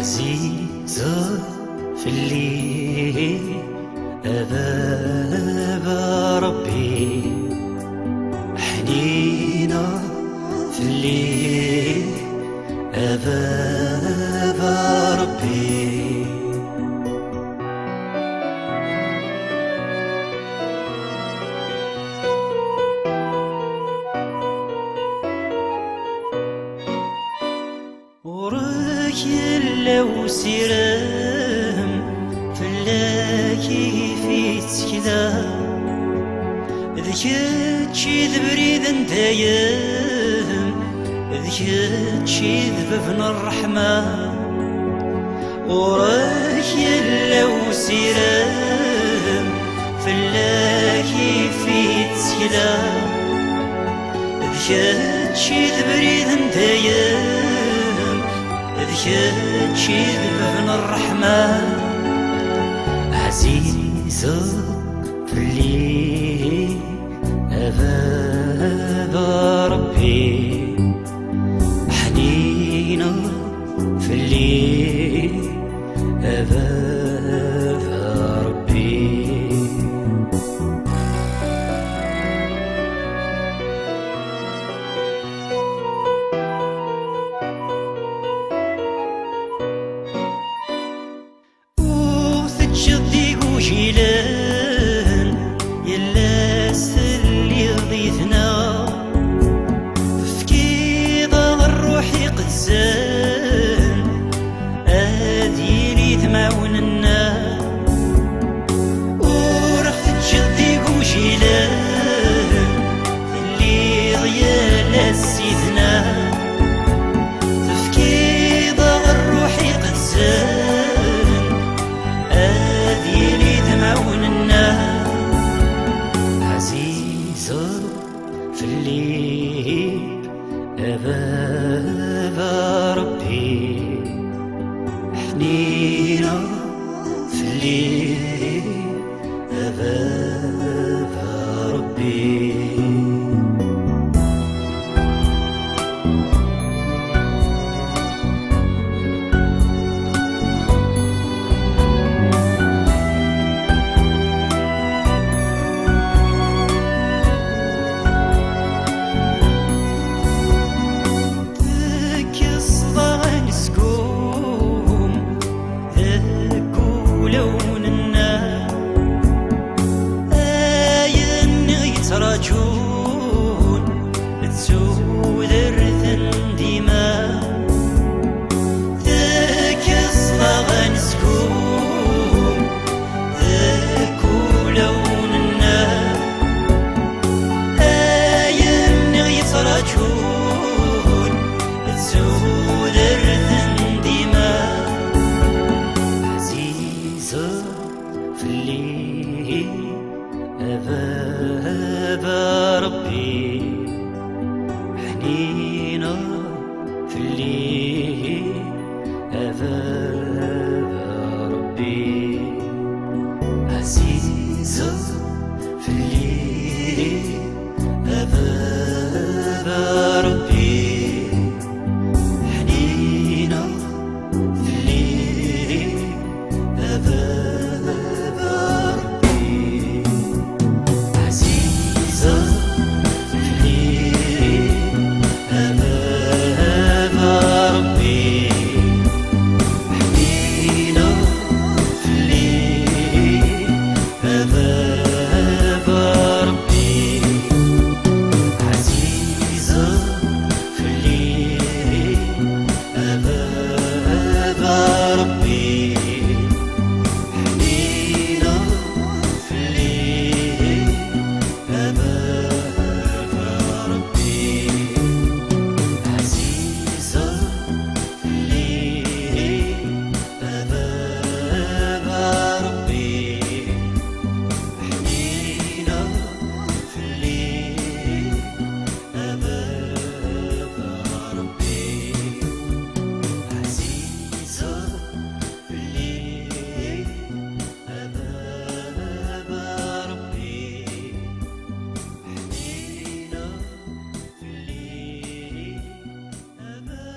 عزيزة في الليل أباب ربي، حنينة في الليل أباب ربي. وراك لو سيرام فلاكي في تكذا ذكاتشي ذبريد انتايام ذكاتشي ذبفن الرحمة. وراك لو سيرام فلاكي في تكذا ذكاتشي ذبريد انتايام ذكاتشي ذبفن الرحمة. عزيزة في الليل أباب ربي، حنينة في الليل أباب ربي. جيلان يلا سلي ضيثنا فكيضة الروحي قدسان أديني ثماوننا. ورخت جدي وجيلان اللي ضيال سيدنا فكيضة الروحي قدسان عزيزة في الليل أباب ربي، حنينة في الليل أباب ربي. تراجون تسود الرثن ديما ذاك الصغى نسكون ذاك لوننا. نغي تراجون تسود الرثن ديما. عزيزة في الليل أباب ربي، حنينة في الليل